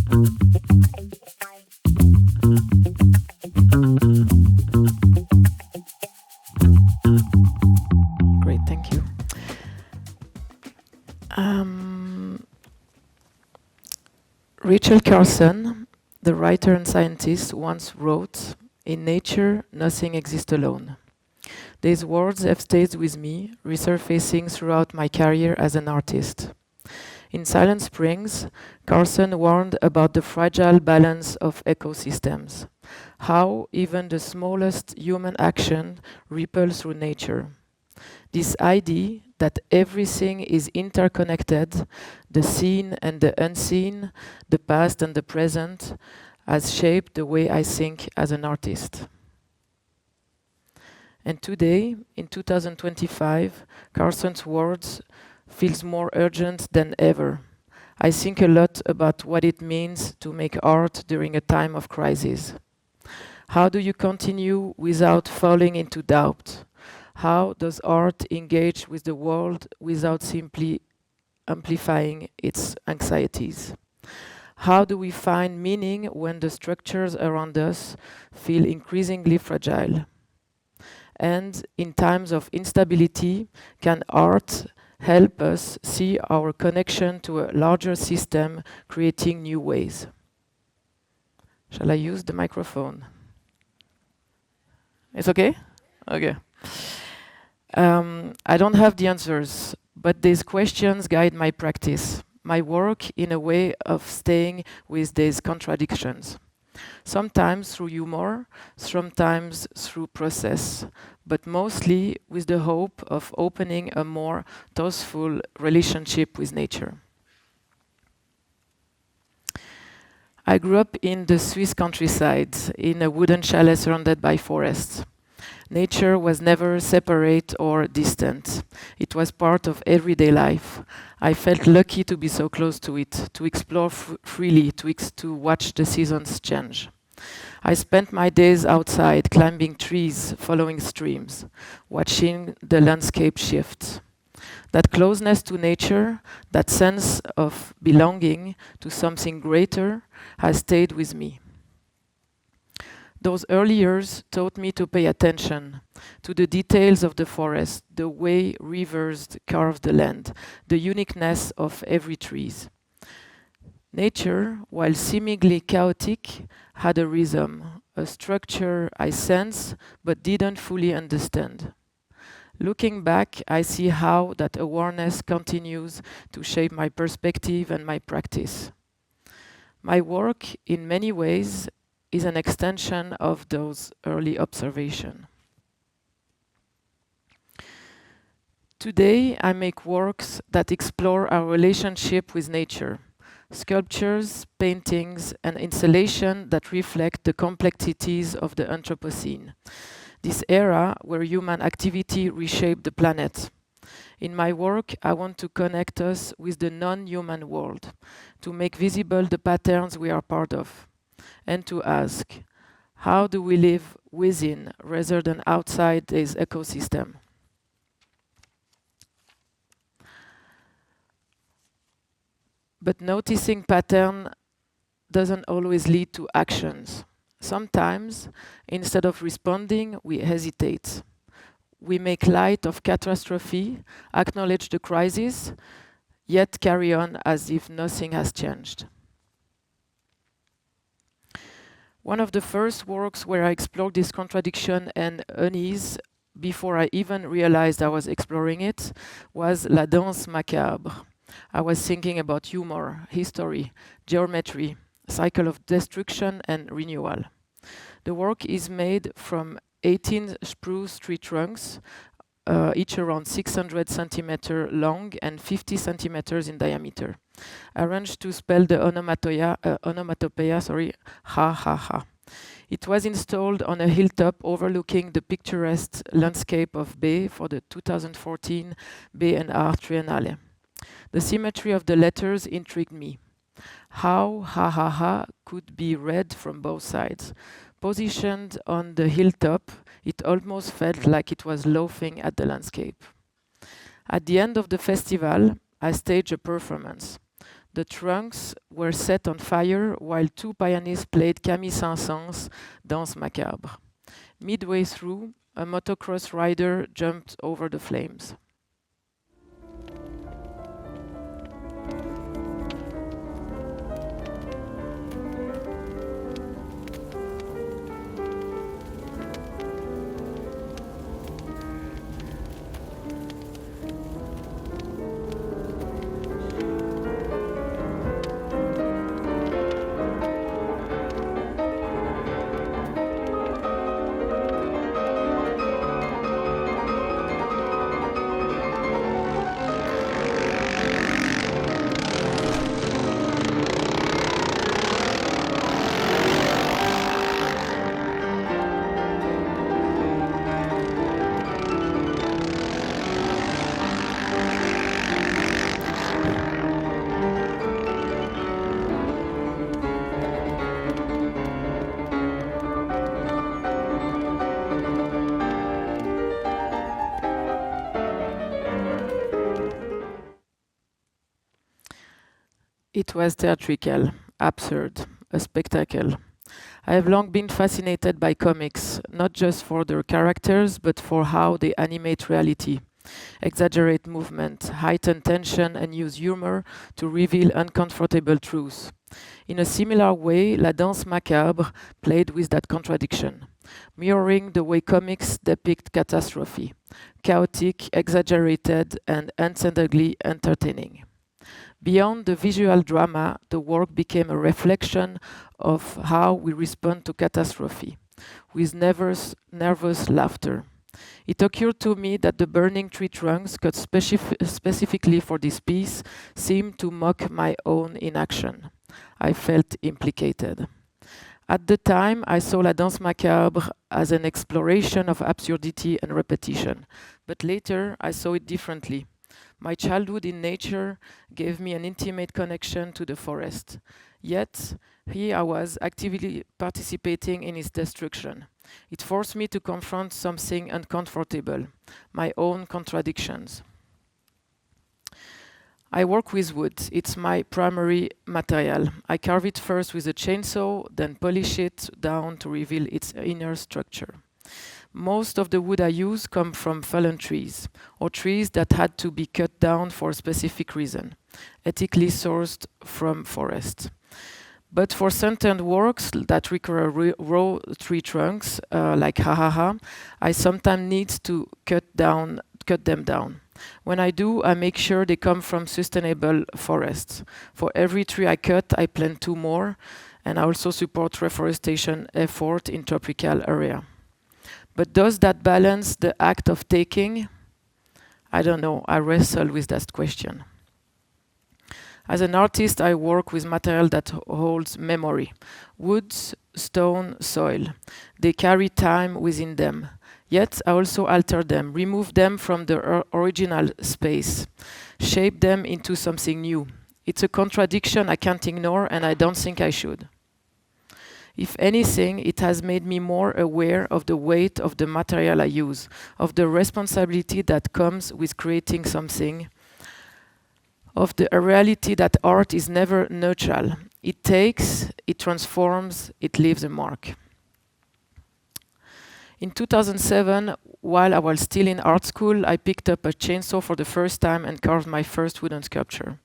Great, thank you. Rachel Carson, the writer and scientist, once wrote, "In nature, nothing exists alone." These words have stayed with me, resurfacing throughout my career as an artist. In Silent Springs, Carson warned about the fragile balance of ecosystems, how even the smallest human action ripples through nature. This idea that everything is interconnected, the seen and the unseen, the past and the present, has shaped the way I think as an artist. And today, in 2025, Carson's words feels more urgent than ever. I think a lot about what it means to make art during a time of crisis. How do you continue without falling into doubt? How does art engage with the world without simply amplifying its anxieties? How do we find meaning when the structures around us feel increasingly fragile? And in times of instability, can art help us see our connection to a larger system, creating new ways? Shall I use the microphone? It's okay? Okay. I don't have the answers, but these questions guide my practice, my work in a way of staying with these contradictions. Sometimes through humor, sometimes through process, but mostly with the hope of opening a more thoughtful relationship with nature. I grew up in the Swiss countryside, in a wooden chalet surrounded by forests. Nature was never separate or distant. It was part of everyday life. I felt lucky to be so close to it, to explore freely, to watch the seasons change. I spent my days outside, climbing trees, following streams, watching the landscape shift. That closeness to nature, that sense of belonging to something greater, has stayed with me. Those early years taught me to pay attention to the details of the forest, the way rivers carve the land, the uniqueness of every tree. Nature, while seemingly chaotic, had a rhythm, a structure I sense but didn't fully understand. Looking back, I see how that awareness continues to shape my perspective and my practice. My work, in many ways, is an extension of those early observations. Today, I make works that explore our relationship with nature, sculptures, paintings, and installations that reflect the complexities of the Anthropocene, this era where human activity reshaped the planet. In my work, I want to connect us with the non-human world, to make visible the patterns we are part of, and to ask, how do we live within rather than outside this ecosystem? But noticing pattern doesn't always lead to actions. Sometimes, instead of responding, we hesitate. We make light of catastrophe, acknowledge the crisis, yet carry on as if nothing has changed. One of the first works where I explored this contradiction and unease before I even realized I was exploring it was La Danse Macabre. I was thinking about humor, history, geometry, cycle of destruction and renewal. The work is made from 18 spruce tree trunks, each around 600 centimeters long and 50 centimeters in diameter, arranged to spell the onomatopoeia, ha ha ha. It was installed on a hilltop overlooking the picturesque landscape of Bay for the 2014 B&Art Triennale. The symmetry of the letters intrigued me. How ha ha ha could be read from both sides. Positioned on the hilltop, it almost felt like it was laughing at the landscape. At the end of the festival, I staged a performance. The trunks were set on fire while two pianists played Camille Saint-Saëns' Danse Macabre. Midway through, a motocross rider jumped over the flames. It was theatrical, absurd, a spectacle. I have long been fascinated by comics, not just for their characters, but for how they animate reality, exaggerate movement, heighten tension, and use humor to reveal uncomfortable truths. In a similar way, La Danse Macabre played with that contradiction, mirroring the way comics depict catastrophe, chaotic, exaggerated, and unsettlingly entertaining. Beyond the visual drama, the work became a reflection of how we respond to catastrophe, with nervous laughter. It occurred to me that the burning tree trunks, cut specifically for this piece, seemed to mock my own inaction. I felt implicated. At the time, I saw La Danse Macabre as an exploration of absurdity and repetition, but later I saw it differently. My childhood in nature gave me an intimate connection to the forest. Yet, here I was actively participating in its destruction. It forced me to confront something uncomfortable, my own contradictions. I work with wood. It's my primary material. I carve it first with a chainsaw, then polish it down to reveal its inner structure. Most of the wood I use come from fallen trees, or trees that had to be cut down for a specific reason, ethically sourced from forests. But for certain works that require raw tree trunks, like Ha Ha Ha, I sometimes need to cut them down. When I do, I make sure they come from sustainable forests. For every tree I cut, I plant two more, and I also support reforestation effort in tropical area. But does that balance the act of taking? I don't know. I wrestle with that question. As an artist, I work with material that holds memory. Wood, stone, soil. They carry time within them. Yet I also alter them, remove them from their original space, shape them into something new. It's a contradiction I can't ignore, and I don't think I should. If anything, it has made me more aware of the weight of the material I use, of the responsibility that comes with creating something, of the reality that art is never neutral. It takes, it transforms, it leaves a mark. In 2007, while I was still in art school, I picked up a chainsaw for the first time and carved my first wooden sculpture.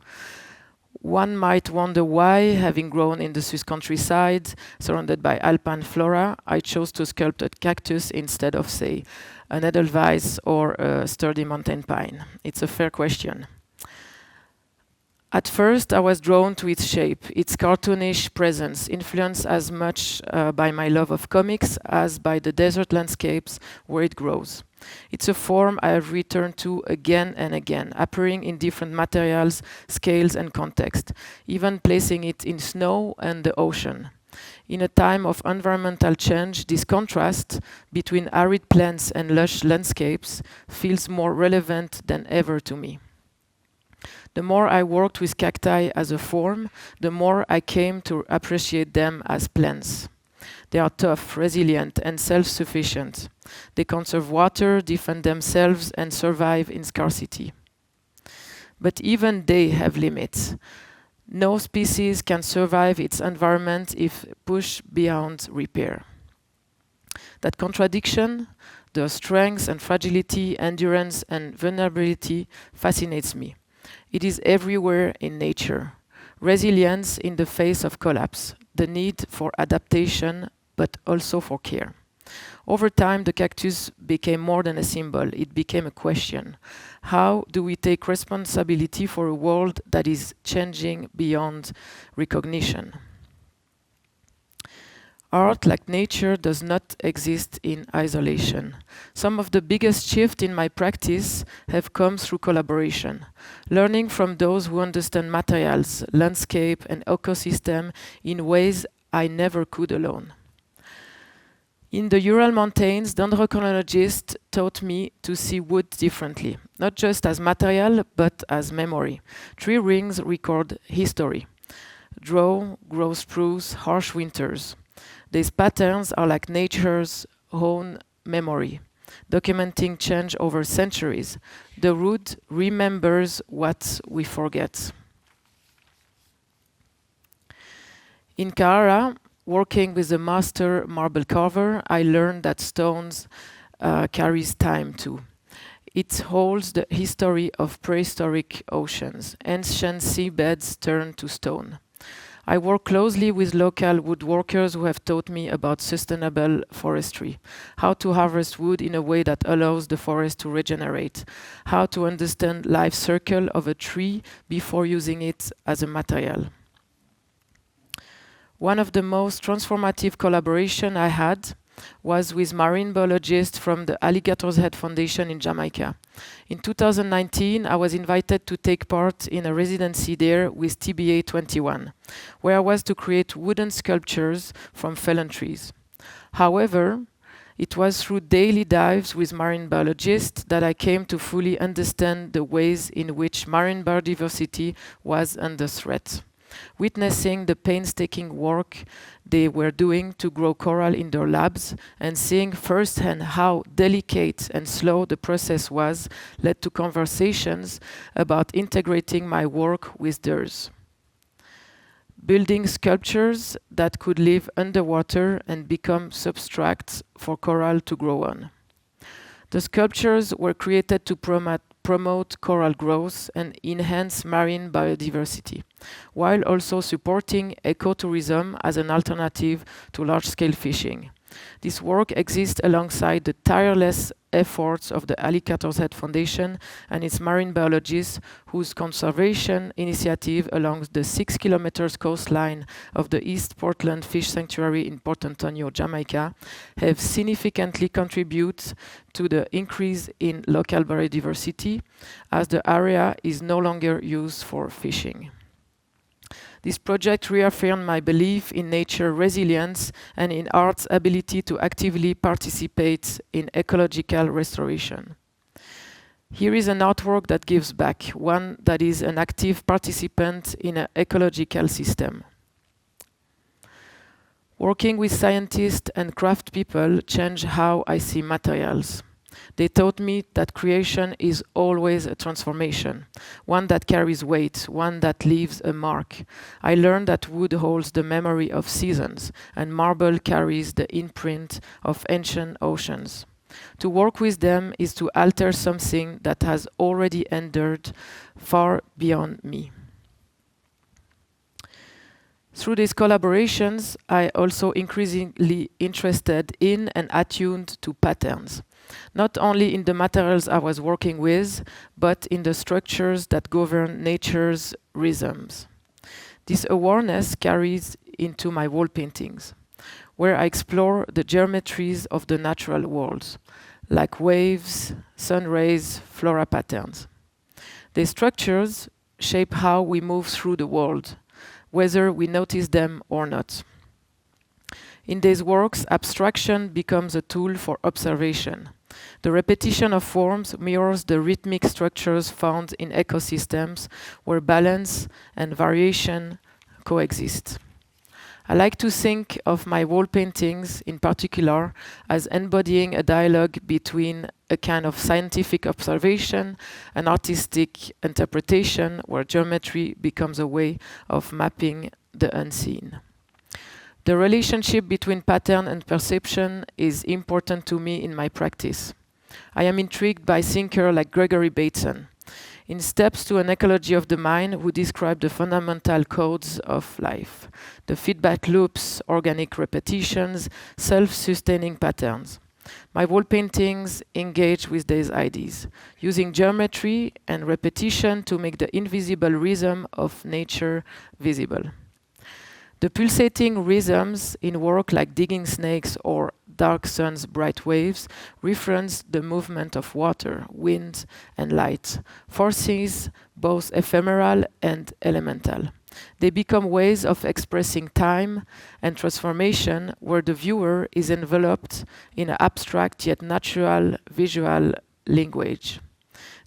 One might wonder why, having grown in the Swiss countryside, surrounded by alpine flora, I chose to sculpt a cactus instead of, say, an edelweiss or a sturdy mountain pine. It's a fair question. At first, I was drawn to its shape, its cartoonish presence, influenced as much by my love of comics as by the desert landscapes where it grows. It's a form I have returned to again and again, appearing in different materials, scales, and context, even placing it in snow and the ocean. In a time of environmental change, this contrast between arid plants and lush landscapes feels more relevant than ever to me. The more I worked with cacti as a form, the more I came to appreciate them as plants. They are tough, resilient, and self-sufficient. They conserve water, defend themselves, and survive in scarcity. But even they have limits. No species can survive its environment if pushed beyond repair. That contradiction, the strength and fragility, endurance and vulnerability, fascinates me. It is everywhere in nature. Resilience in the face of collapse, the need for adaptation, but also for care. Over time, the cactus became more than a symbol, it became a question. How do we take responsibility for a world that is changing beyond recognition? Art, like nature, does not exist in isolation. Some of the biggest shifts in my practice have come through collaboration, learning from those who understand materials, landscape, and ecosystem in ways I never could alone. In the Ural Mountains, dendrochronologists taught me to see wood differently, not just as material, but as memory. Tree rings record history. Drought, grow spruce, harsh winters. These patterns are like nature's own memory, documenting change over centuries. The wood remembers what we forget. In Carrara, working with a master marble carver, I learned that stones carries time too. It holds the history of prehistoric oceans. Ancient seabeds turned to stone. I work closely with local woodworkers who have taught me about sustainable forestry, how to harvest wood in a way that allows the forest to regenerate, how to understand life cycle of a tree before using it as a material. One of the most transformative collaboration I had was with marine biologists from the Alligator's Head Foundation in Jamaica. In 2019, I was invited to take part in a residency there with TBA 21, where I was to create wooden sculptures from fallen trees. However, it was through daily dives with marine biologists that I came to fully understand the ways in which marine biodiversity was under threat. Witnessing the painstaking work they were doing to grow coral in their labs and seeing firsthand how delicate and slow the process was led to conversations about integrating my work with theirs. Building sculptures that could live underwater and become substrates for coral to grow on. The sculptures were created to promote coral growth and enhance marine biodiversity, while also supporting ecotourism as an alternative to large-scale fishing. This work exists alongside the tireless efforts of the Alligator's Head Foundation and its marine biologists, whose conservation initiative along the 6 kilometers coastline of the East Portland Fish Sanctuary in Port Antonio, Jamaica, have significantly contributed to the increase in local biodiversity, as the area is no longer used for fishing. This project reaffirmed my belief in nature's resilience and in art's ability to actively participate in ecological restoration. Here is an artwork that gives back, one that is an active participant in an ecological system. Working with scientists and craft people changed how I see materials. They taught me that creation is always a transformation, one that carries weight, one that leaves a mark. I learned that wood holds the memory of seasons, and marble carries the imprint of ancient oceans. To work with them is to alter something that has already endured far beyond me. Through these collaborations, I also increasingly interested in and attuned to patterns, not only in the materials I was working with, but in the structures that govern nature's rhythms. This awareness carries into my wall paintings, where I explore the geometries of the natural worlds, like waves, sun rays, flora patterns. These structures shape how we move through the world, whether we notice them or not. In these works, abstraction becomes a tool for observation. The repetition of forms mirrors the rhythmic structures found in ecosystems where balance and variation coexist. I like to think of my wall paintings in particular as embodying a dialogue between a kind of scientific observation, an artistic interpretation, where geometry becomes a way of mapping the unseen. The relationship between pattern and perception is important to me in my practice. I am intrigued by thinkers like Gregory Bateson. In Steps to an Ecology of the Mind, who describe the fundamental codes of life, the feedback loops, organic repetitions, self-sustaining patterns. My wall paintings engage with these ideas, using geometry and repetition to make the invisible rhythm of nature visible. The pulsating rhythms in work like Digging Snakes or Dark Sun's Bright Waves reference the movement of water, wind, and light, forces both ephemeral and elemental. They become ways of expressing time and transformation where the viewer is enveloped in an abstract yet natural visual language.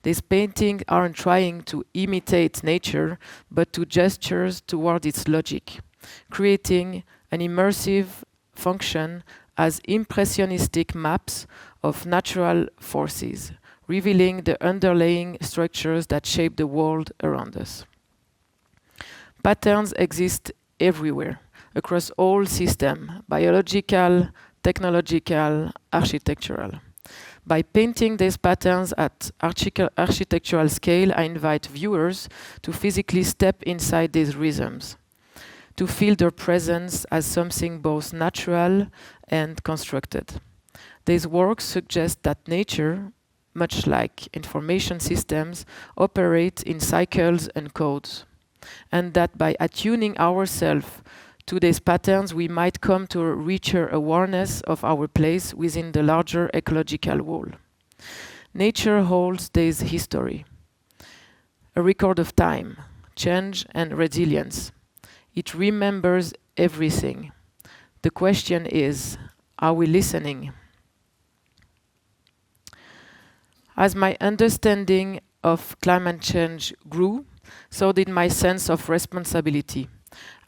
These paintings aren't trying to imitate nature, but to gestures toward its logic, creating an immersive function as impressionistic maps of natural forces, revealing the underlying structures that shape the world around us. Patterns exist everywhere, across all systems, biological, technological, architectural. By painting these patterns at architectural scale, I invite viewers to physically step inside these rhythms, to feel their presence as something both natural and constructed. These works suggest that nature, much like information systems, operate in cycles and codes, and that by attuning ourselves to these patterns, we might come to a richer awareness of our place within the larger ecological whole. Nature holds this history, a record of time, change, and resilience. It remembers everything. The question is, are we listening? As my understanding of climate change grew, so did my sense of responsibility.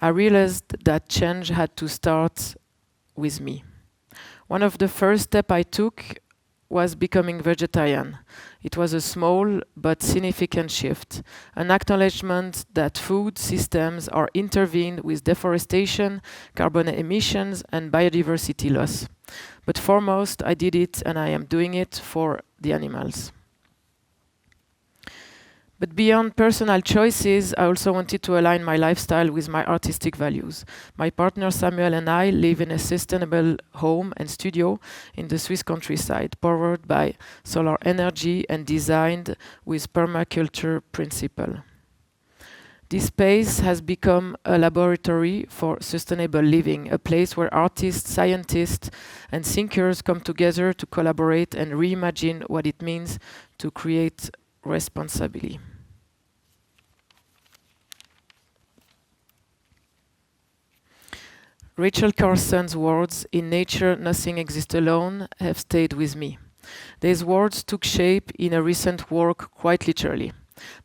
I realized that change had to start with me. One of the first steps I took was becoming vegetarian. It was a small but significant shift, an acknowledgement that food systems are intervened with deforestation, carbon emissions, and biodiversity loss. But foremost, I did it, and I am doing it for the animals. But beyond personal choices, I also wanted to align my lifestyle with my artistic values. My partner Samuel and I live in a sustainable home and studio in the Swiss countryside, powered by solar energy and designed with permaculture principle. This space has become a laboratory for sustainable living, a place where artists, scientists, and thinkers come together to collaborate and reimagine what it means to create responsibly. Rachel Carson's words, "In nature, nothing exists alone," have stayed with me. These words took shape in a recent work quite literally.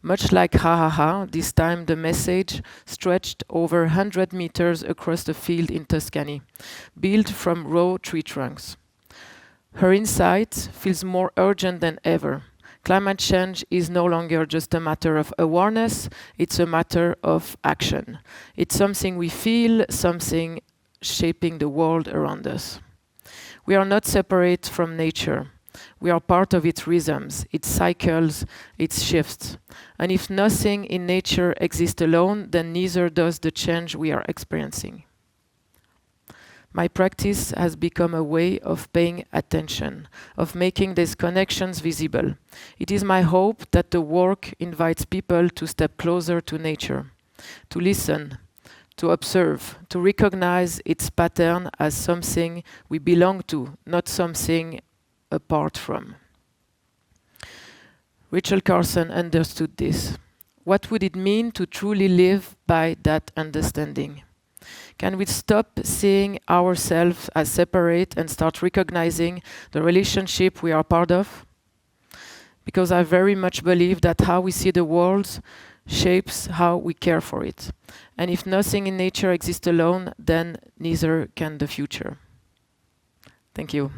Much like Ha Ha Ha, this time the message stretched over 100 meters across the field in Tuscany, built from raw tree trunks. Her insight feels more urgent than ever. Climate change is no longer just a matter of awareness, it's a matter of action. It's something we feel, something shaping the world around us. We are not separate from nature. We are part of its rhythms, its cycles, its shifts. And if nothing in nature exists alone, then neither does the change we are experiencing. My practice has become a way of paying attention, of making these connections visible. It is my hope that the work invites people to step closer to nature, to listen, to observe, to recognize its pattern as something we belong to, not something apart from. Rachel Carson understood this. What would it mean to truly live by that understanding? Can we stop seeing ourselves as separate and start recognizing the relationship we are part of? Because I very much believe that how we see the world shapes how we care for it. And if nothing in nature exists alone, then neither can the future. Thank you.